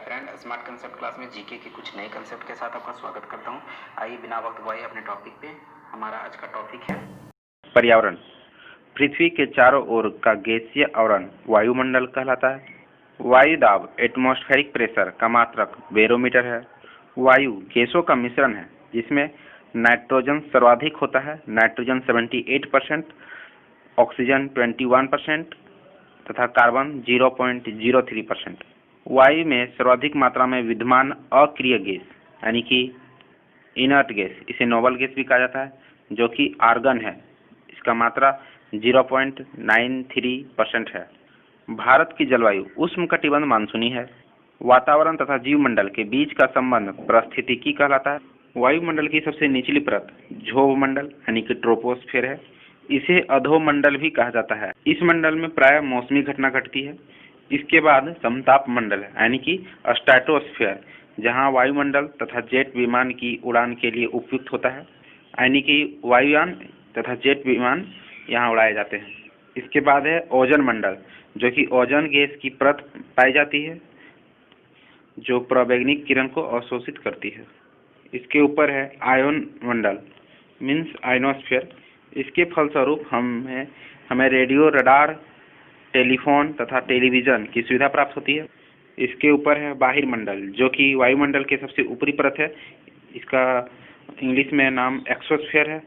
Friend, smart concept class में GK के कुछ नए कंसेप्ट के साथ आपका स्वागत करता हूं। आइए बिना वक्त गवाए अपने टॉपिक पे। हमारा आज का टॉपिक है पर्यावरण। पृथ्वी के चारों ओर का गैसीय आवरण वायुमंडल कहलाता है। वायु दाब एटमॉस्फेरिक प्रेशर का मात्रक बैरोमीटर है। वायु गैसों का मिश्रण है जिसमें नाइट्रोजन सर्वाधिक होता है, नाइट्रोजन 78%, ऑक्सीजन 21% तथा कार्बन 0.03%। वायु में सर्वाधिक मात्रा में विद्यमान अक्रिय गैस यानी कि इनर्ट गैस, इसे नोबल गैस भी कहा जाता है, जो कि आर्गन है। इसका मात्रा 0.93% है। भारत की जलवायु उष्णकटिबंध मानसूनी है। वातावरण तथा जीवमंडल के बीच का संबंध पारिस्थितिकी कहलाता है। वायुमंडल की सबसे निचली परत क्षोभ मंडल यानी कि ट्रोपोस्फेयर है। इसे अधोमंडल भी कहा जाता है। इस मंडल में प्राय मौसमी घटना घटती है। इसके बाद समताप मंडल यानी कि स्ट्रेटोस्फेयर, जहां वायुमंडल तथा जेट विमान की उड़ान के लिए उपयुक्त होता है, यानी कि वायुयान तथा जेट विमान यहाँ उड़ाए जाते हैं। इसके बाद है ओजोन मंडल, जो कि ओजोन गैस की परत पाई जाती है जो पराबैंगनी किरण को अवशोषित करती है। इसके ऊपर है आयन मंडल मीन्स आयनोस्फीयर। इसके फलस्वरूप हमें रेडियो, रडार, टेलीफोन तथा टेलीविजन की सुविधा प्राप्त होती है। इसके ऊपर है बाहिर मंडल, जो कि वायुमंडल के सबसे ऊपरी परत है। इसका इंग्लिश में नाम एक्सोस्फीयर है।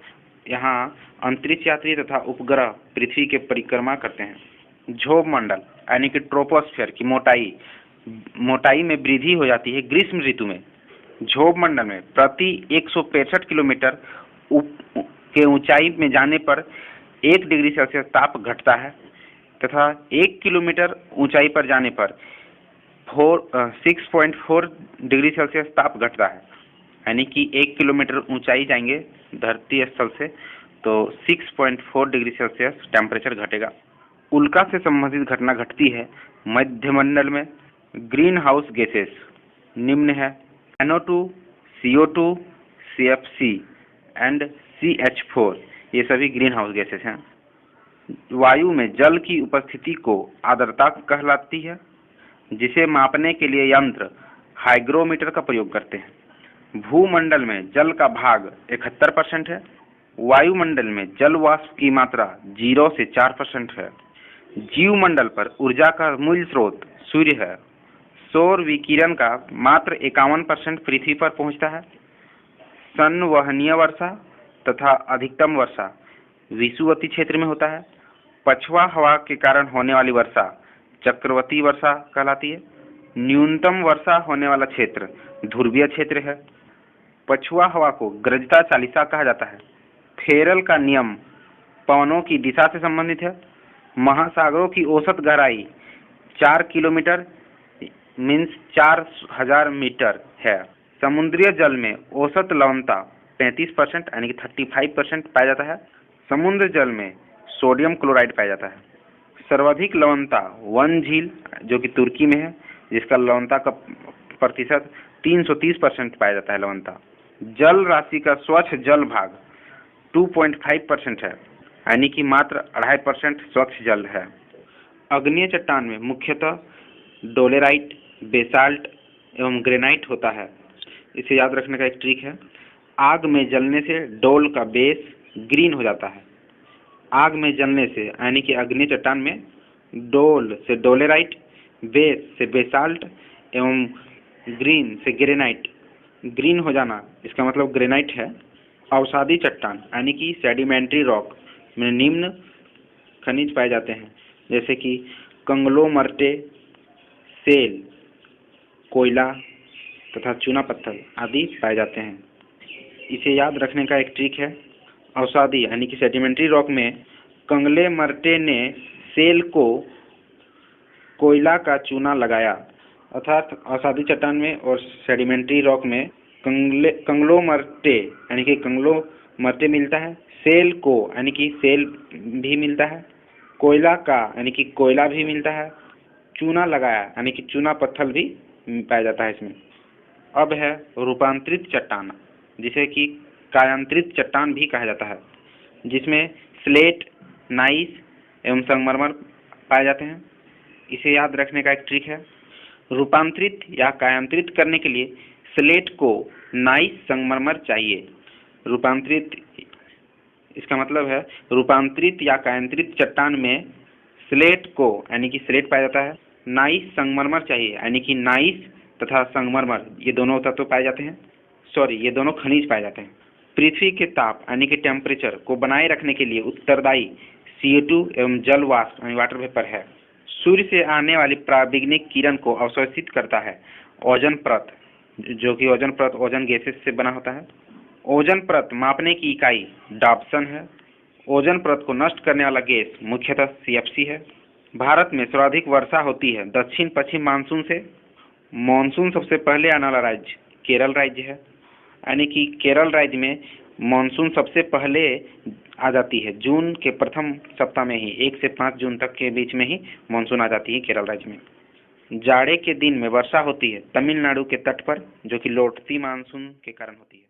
यहाँ अंतरिक्ष यात्री तथा उपग्रह पृथ्वी के परिक्रमा करते हैं। क्षोभ मंडल यानी कि ट्रोपोस्फीयर की मोटाई में वृद्धि हो जाती है ग्रीष्म ऋतु में। क्षोभ मंडल में प्रति 165 किलोमीटर के ऊंचाई में जाने पर 1 डिग्री सेल्सियस ताप घटता है तथा 1 किलोमीटर ऊंचाई पर जाने पर 6.4 डिग्री सेल्सियस ताप घटता है। यानी कि 1 किलोमीटर ऊंचाई जाएंगे धरती स्थल से तो 6.4 डिग्री सेल्सियस टेम्परेचर घटेगा। उल्का से संबंधित घटना घटती है मध्यमंडल में। ग्रीन हाउस गैसेस निम्न है NO2, CO2, CFC and CH4। ये सभी ग्रीन हाउस गैसेस हैं। वायु में जल की उपस्थिति को आर्द्रता कहलाती है, जिसे मापने के लिए यंत्र हाइग्रोमीटर का प्रयोग करते हैं। भूमंडल में जल का भाग 71% है। वायुमंडल में जल वाष्प की मात्रा 0 से 4% है। जीवमंडल पर ऊर्जा का मूल स्रोत सूर्य है। सौर विकिरण का मात्र 51% पृथ्वी पर पहुंचता है। संवहनीय वर्षा तथा अधिकतम वर्षा विषुवतीय क्षेत्र में होता है। पछुआ हवा के कारण होने वाली वर्षा चक्रवाती वर्षा कहलाती है। न्यूनतम वर्षा होने वाला क्षेत्र ध्रुवीय क्षेत्र है। पछुआ हवा को गरजता चालिसा कहा जाता है। फेरल का नियम पवनों की दिशा से संबंधित है। महासागरों की औसत गहराई 4 किलोमीटर मीन्स 4000 मीटर है। समुद्रीय जल में औसत लवणता 35% यानी कि 35% पाया जाता है। समुद्र जल में सोडियम क्लोराइड पाया जाता है। सर्वाधिक लवणता वन झील, जो कि तुर्की में है, जिसका लवणता का प्रतिशत 330% पाया जाता है लवणता। जल राशि का स्वच्छ जल भाग 2.5% है, यानी कि मात्र 2.5% स्वच्छ जल है। अग्नीय चट्टान में मुख्यतः डोलेराइट, बेसाल्ट एवं ग्रेनाइट होता है। इसे याद रखने का एक ट्रिक है, आग में जलने से डोल का बेस ग्रीन हो जाता है। आग में जलने से यानी कि अग्नि चट्टान में डोल से डोलेराइट, बेस से बेसाल्ट एवं ग्रीन से ग्रेनाइट, ग्रीन हो जाना इसका मतलब ग्रेनाइट है। अवसादी चट्टान यानी कि सेडिमेंट्री रॉक में निम्न खनिज पाए जाते हैं, जैसे कि कंग्लोमर्टे, सेल, कोयला तथा चूना पत्थर आदि पाए जाते हैं। इसे याद रखने का एक ट्रिक है, अवसादी यानी कि सेडिमेंट्री रॉक में कंग्लोमर्टे ने सेल को कोयला का चूना लगाया, अर्थात अवसादी चट्टान में और सेडिमेंट्री रॉक में कंग्लोमर्टे यानी कि कंग्लोमर्टे मिलता है, सेल को यानी कि सेल भी मिलता है, कोयला का यानी कि कोयला भी मिलता है, चूना लगाया यानी कि चूना पत्थर भी पाया जाता है इसमें। अब है रूपांतरित चट्टान, जिसे कि कायांतरित चट्टान भी कहा जाता है, जिसमें स्लेट, नाइस एवं संगमरमर पाए जाते हैं। इसे याद रखने का एक ट्रिक है, रूपांतरित या कायांतरित करने के लिए स्लेट को नाइस संगमरमर चाहिए। रूपांतरित, इसका मतलब है रूपांतरित या कायांतरित चट्टान में स्लेट को यानी कि स्लेट पाया जाता है, नाइस संगमरमर चाहिए यानी कि नाइस तथा संगमरमर ये दोनों तत्व पाए जाते हैं, ये दोनों खनिज पाए जाते हैं। पृथ्वी के ताप यानी कि टेम्परेचर को बनाए रखने के लिए उत्तरदायी CO2 एवं जल वाष्प यानी वाटर वेपर है। सूर्य से आने वाली पराबैंगनी किरण को अवशोषित करता है ओजोन परत, जो कि ओजोन परत ओजोन गैसेस से बना होता है। ओजोन परत मापने की इकाई डॉप्सन है। ओजोन परत को नष्ट करने वाला गैस मुख्यतः CFC है। भारत में सर्वाधिक वर्षा होती है दक्षिण पश्चिम मानसून से। मानसून सबसे पहले आने वाला राज्य केरल राज्य है, यानी कि केरल राज्य में मानसून सबसे पहले आ जाती है। जून के प्रथम सप्ताह में ही 1 से 5 जून तक के बीच में ही मानसून आ जाती है केरल राज्य में। जाड़े के दिन में वर्षा होती है तमिलनाडु के तट पर, जो कि लौटती मानसून के कारण होती है।